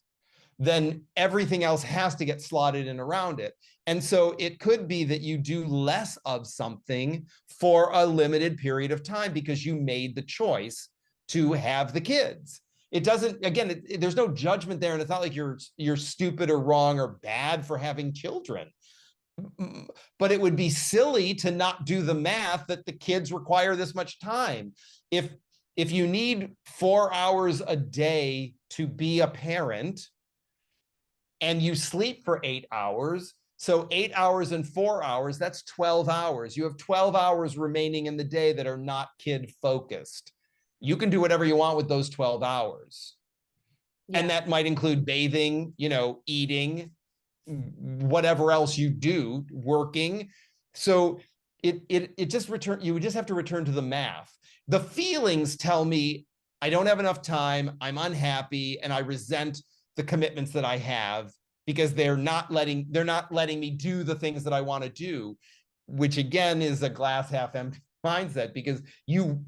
then everything else has to get slotted in around it. And so it could be that you do less of something for a limited period of time because you made the choice to have the kids. It doesn't, again, there's no judgment there, and it's not like you're stupid or wrong or bad for having children. But it would be silly to not do the math that the kids require this much time. If you need 4 hours a day to be a parent, and you sleep for 8 hours, so 8 hours and 4 hours, that's 12 hours. You have 12 hours remaining in the day that are not kid focused. You can do whatever you want with those 12 hours. Yeah. And that might include bathing, eating, whatever else you do, working. So it just you would just have to return to the math. The feelings tell me I don't have enough time, I'm unhappy, and I resent the commitments that I have because they're not letting me do the things that I want to do, which again is a glass half empty mindset, because you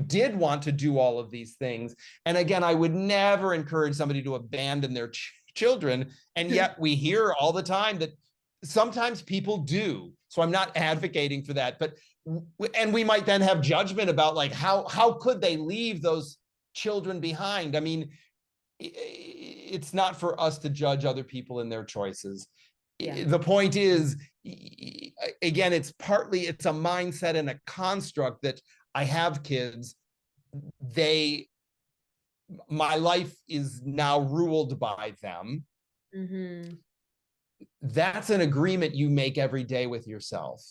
did want to do all of these things. And again, I would never encourage somebody to abandon their children. And yet we hear all the time that sometimes people do. So I'm not advocating for that, but, and we might then have judgment about like, how could they leave those children behind? I mean, it's not for us to judge other people in their choices. Yeah. The point is, again, it's a mindset and a construct that I have kids. My life is now ruled by them. Mm-hmm. That's an agreement you make every day with yourself.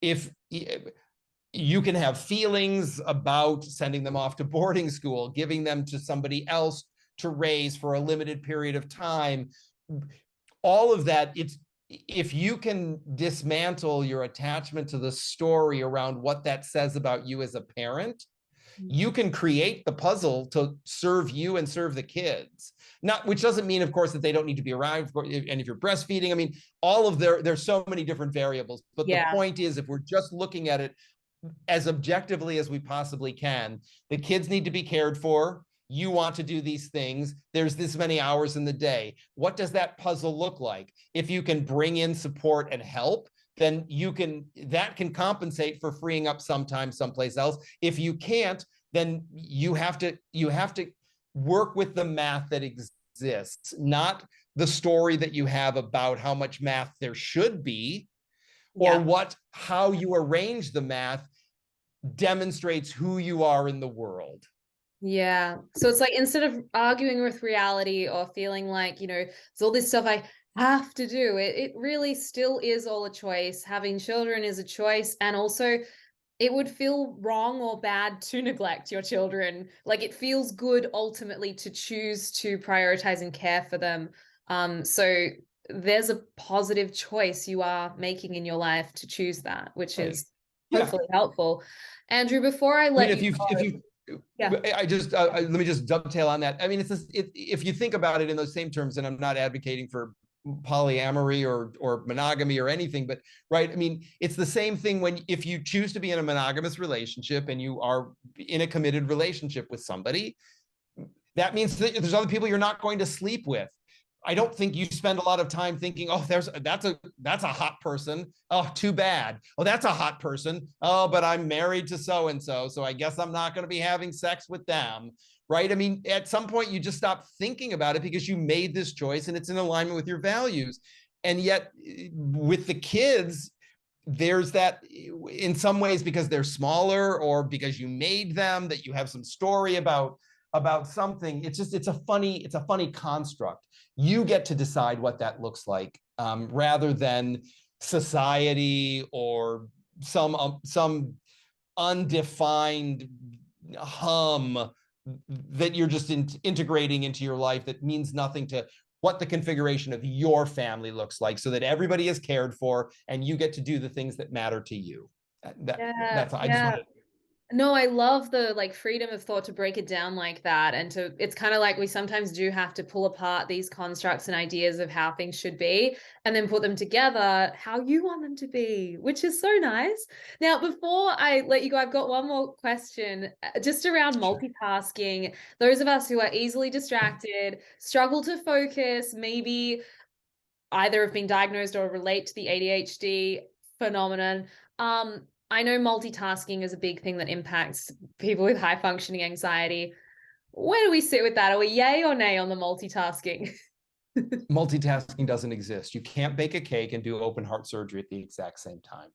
If you can have feelings about sending them off to boarding school, giving them to somebody else to raise for a limited period of time, all of that, if you can dismantle your attachment to the story around what that says about you as a parent, you can create the puzzle to serve you and serve the kids. Which doesn't mean, of course, that they don't need to be around. And if you're breastfeeding, I mean, there's so many different variables. But the point is, if we're just looking at it as objectively as we possibly can, the kids need to be cared for. You want to do these things. There's this many hours in the day. What does that puzzle look like? If you can bring in support and help, then that can compensate for freeing up some time someplace else. If you can't, then you have to work with the math that exists, not the story that you have about how much math there should be, or how you arrange the math. demonstrates who you are in the world. Yeah. So it's like instead of arguing with reality or feeling like, there's all this stuff I have to do, it really still is all a choice. Having children is a choice. And also, it would feel wrong or bad to neglect your children. Like it feels good ultimately to choose to prioritize and care for them. So there's a positive choice you are making in your life to choose that, which Right. is Yeah. hopefully helpful. Andrew, before I let if you you, go, yeah. I just let me just dovetail on that. I mean, if you think about it in those same terms, and I'm not advocating for polyamory or monogamy or anything, but right, I mean, it's the same thing when if you choose to be in a monogamous relationship and you are in a committed relationship with somebody, that means that there's other people you're not going to sleep with. I don't think you spend a lot of time thinking, oh, that's a hot person. Oh, too bad. Oh, that's a hot person. Oh, but I'm married to so and so, so I guess I'm not going to be having sex with them. Right? I mean, at some point you just stop thinking about it because you made this choice and it's in alignment with your values. And yet with the kids, there's that in some ways because they're smaller or because you made them, that you have some story about something. It's a funny construct. You get to decide what that looks like, rather than society or some undefined hum that you're just integrating into your life that means nothing to what the configuration of your family looks like, so that everybody is cared for and you get to do the things that matter to you. That's I just want to. No, I love the like freedom of thought to break it down like that. And it's kind of like we sometimes do have to pull apart these constructs and ideas of how things should be and then put them together how you want them to be, which is so nice. Now, before I let you go, I've got one more question just around multitasking. Those of us who are easily distracted, struggle to focus, maybe either have been diagnosed or relate to the ADHD phenomenon. I know multitasking is a big thing that impacts people with high functioning anxiety. Where do we sit with that? Are we yay or nay on the multitasking? Multitasking doesn't exist. You can't bake a cake and do open heart surgery at the exact same time.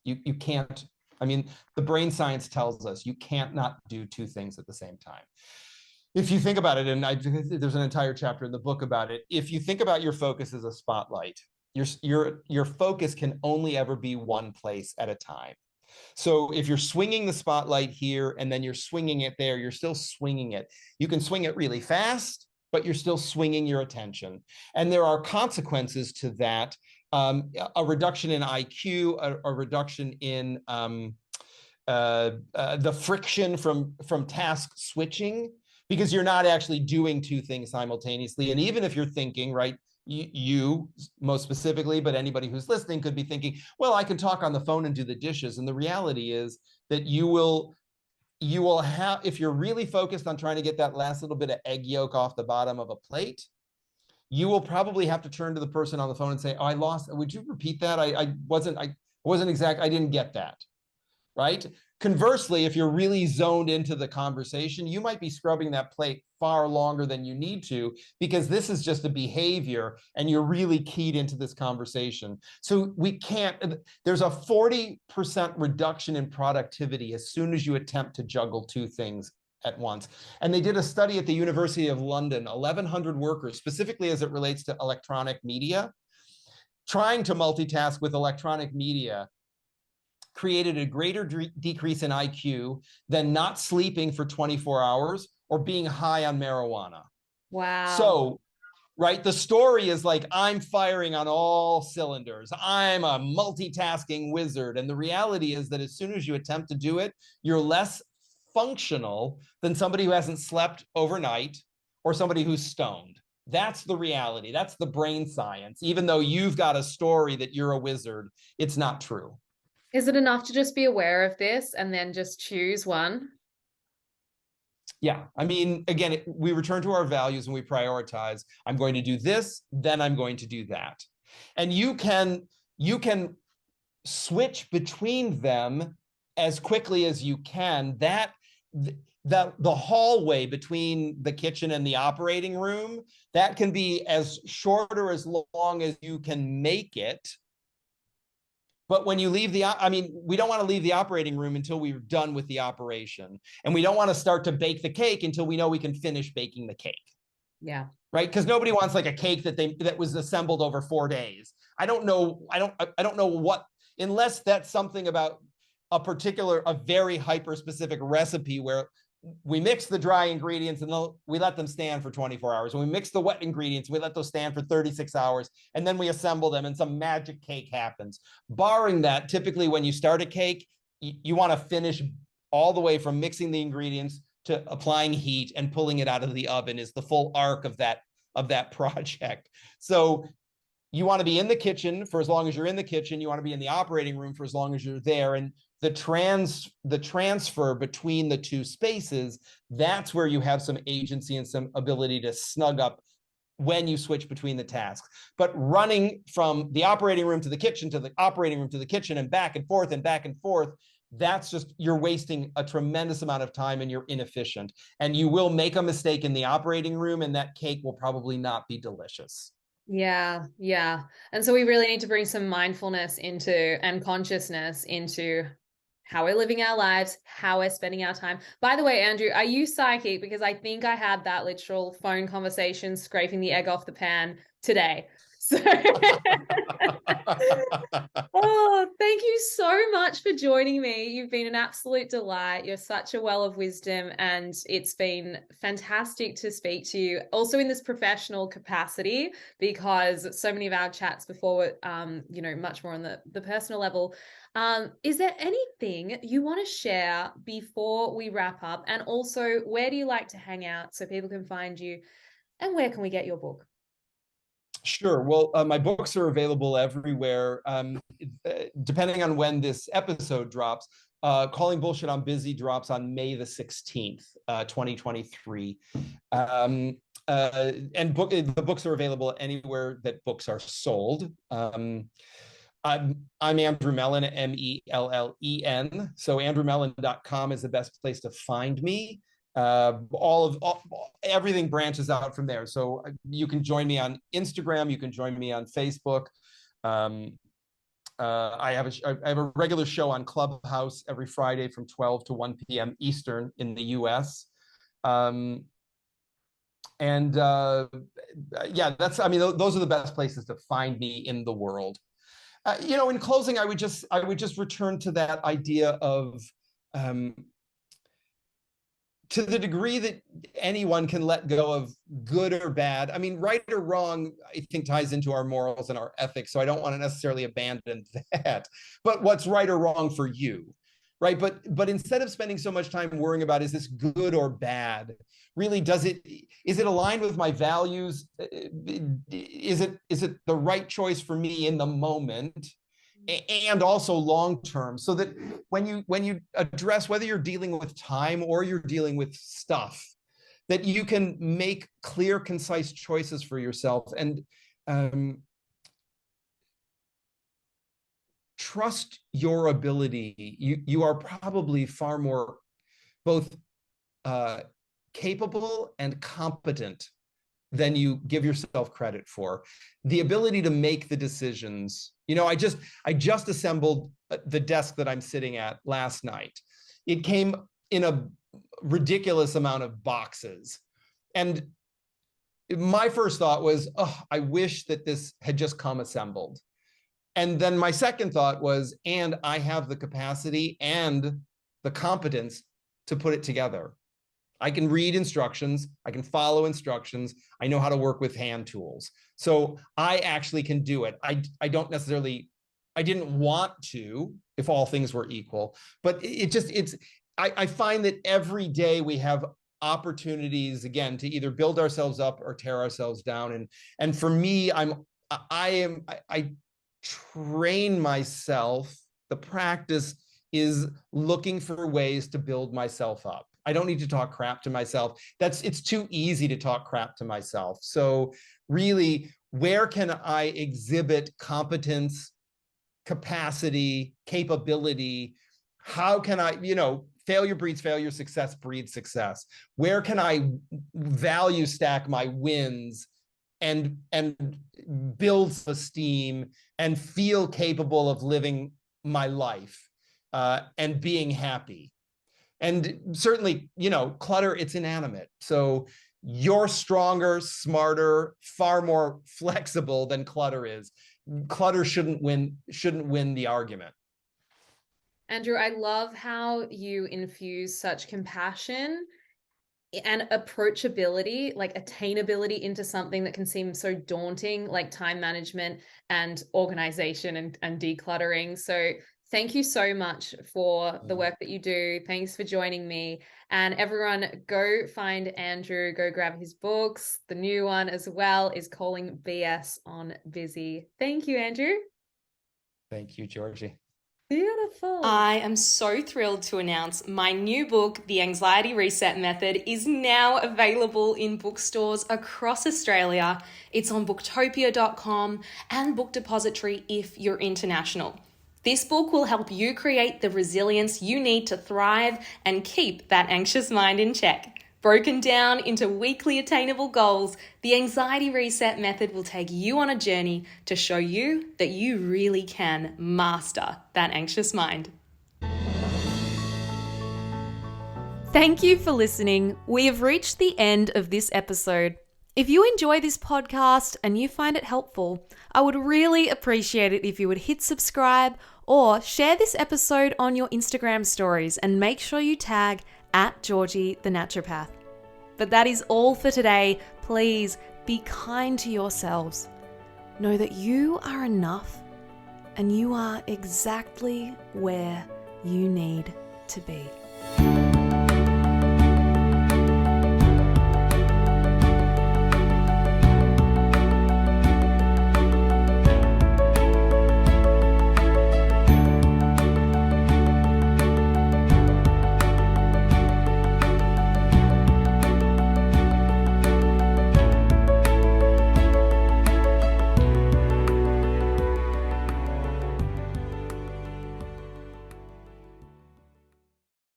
You can't. I mean, the brain science tells us you can't not do two things at the same time. If you think about it, and there's an entire chapter in the book about it. If you think about your focus as a spotlight, your focus can only ever be one place at a time. So if you're swinging the spotlight here and then you're swinging it there, you're still swinging it. You can swing it really fast, but you're still swinging your attention. And there are consequences to that. A reduction in IQ, a reduction in the friction from task switching, because you're not actually doing two things simultaneously. And even if you're thinking, right, you most specifically, but anybody who's listening could be thinking, well, I can talk on the phone and do the dishes. And the reality is that you will have, if you're really focused on trying to get that last little bit of egg yolk off the bottom of a plate, you will probably have to turn to the person on the phone and say, oh, I lost, would you repeat that? I wasn't exact, I didn't get that. Right? Conversely, if you're really zoned into the conversation, you might be scrubbing that plate far longer than you need to, because this is just a behavior and you're really keyed into this conversation. So there's a 40% reduction in productivity as soon as you attempt to juggle two things at once. And they did a study at the University of London, 1,100 workers, specifically as it relates to electronic media, trying to multitask with electronic media created a greater decrease in IQ than not sleeping for 24 hours or being high on marijuana. Wow. So, right, the story is like, I'm firing on all cylinders. I'm a multitasking wizard. And the reality is that as soon as you attempt to do it, you're less functional than somebody who hasn't slept overnight or somebody who's stoned. That's the reality. That's the brain science. Even though you've got a story that you're a wizard, it's not true. Is it enough to just be aware of this and then just choose one? Yeah, I mean, again, we return to our values and we prioritize. I'm going to do this, then I'm going to do that. And you can switch between them as quickly as you can. The hallway between the kitchen and the operating room, that can be as short or as long as you can make it, But when you leave I mean, we don't want to leave the operating room until we're done with the operation. And we don't want to start to bake the cake until we know we can finish baking the cake. Yeah. Right. Because nobody wants like a cake that was assembled over 4 days. I don't know what, unless that's something about a very hyper specific recipe where we mix the dry ingredients and we let them stand for 24 hours. When we mix the wet ingredients, we let those stand for 36 hours, and then we assemble them and some magic cake happens. Barring that, typically when you start a cake, you want to finish all the way from mixing the ingredients to applying heat and pulling it out of the oven is the full arc of that project. So you want to be in the kitchen for as long as you're in the kitchen. You want to be in the operating room for as long as you're there. And the transfer between the two spaces, that's where you have some agency and some ability to snug up when you switch between the tasks. But running from the operating room to the kitchen to the operating room to the kitchen and back and forth, that's just, you're wasting a tremendous amount of time and you're inefficient. And you will make a mistake in the operating room and that cake will probably not be delicious. Yeah, yeah. And so we really need to bring some mindfulness and consciousness into how we're living our lives, how we're spending our time. By the way, Andrew, are you psychic? Because I think I had that literal phone conversation scraping the egg off the pan today. So oh, thank you so much for joining me. You've been an absolute delight. You're such a well of wisdom, and it's been fantastic to speak to you also in this professional capacity, because so many of our chats before were, much more on the personal level. Is there anything you want to share before we wrap up? And also, where do you like to hang out so people can find you? And where can we get your book? Sure. Well, my books are available everywhere. Depending on when this episode drops, Calling Bullshit I'm Busy drops on May the 16th, 2023. And the books are available anywhere that books are sold. I'm Andrew Mellen, Mellen. So andrewmellen.com is the best place to find me. Everything branches out from there. So you can join me on Instagram. You can join me on Facebook. I have a regular show on Clubhouse every Friday from 12 to 1 p.m. Eastern in the US. Yeah, those are the best places to find me in the world. In closing, I would just return to that idea of, to the degree that anyone can let go of good or bad. I mean, right or wrong, I think ties into our morals and our ethics. So I don't want to necessarily abandon that. But what's right or wrong for you, right? But instead of spending so much time worrying about, is this good or bad? Really, is it aligned with my values? Is it the right choice for me in the moment? And also long term, so that when you address whether you're dealing with time or you're dealing with stuff, that you can make clear, concise choices for yourself, and trust your ability. You are probably far more both capable and competent than you give yourself credit for. The ability to make the decisions. I just assembled the desk that I'm sitting at last night. It came in a ridiculous amount of boxes. And my first thought was, oh, I wish that this had just come assembled. And then my second thought was, and I have the capacity and the competence to put it together. I can read instructions. I can follow instructions. I know how to work with hand tools. So I actually can do it. I didn't want to, if all things were equal, but I find that every day we have opportunities, again, to either build ourselves up or tear ourselves down. And for me, I train myself. The practice is looking for ways to build myself up. I don't need to talk crap to myself. It's too easy to talk crap to myself. So really, where can I exhibit competence, capacity, capability? How can I, failure breeds failure, success breeds success. Where can I value stack my wins and build esteem and feel capable of living my life and being happy. And certainly, clutter, it's inanimate. So you're stronger, smarter, far more flexible than clutter is. Clutter shouldn't win the argument. Andrew, I love how you infuse such compassion and approachability, like attainability, into something that can seem so daunting, like time management and organization and decluttering. So thank you so much for the work that you do. Thanks for joining me. And everyone, go find Andrew, go grab his books. The new one as well is Calling BS on Busy. Thank you, Andrew. Thank you, Georgie. Beautiful. I am so thrilled to announce my new book, The Anxiety Reset Method, is now available in bookstores across Australia. It's on booktopia.com and Book Depository if you're international. This book will help you create the resilience you need to thrive and keep that anxious mind in check. Broken down into weekly attainable goals, the Anxiety Reset Method will take you on a journey to show you that you really can master that anxious mind. Thank you for listening. We have reached the end of this episode. If you enjoy this podcast and you find it helpful, I would really appreciate it if you would hit subscribe or share this episode on your Instagram stories and make sure you tag @Georgie the Naturopath. But that is all for today. Please be kind to yourselves. Know that you are enough and you are exactly where you need to be.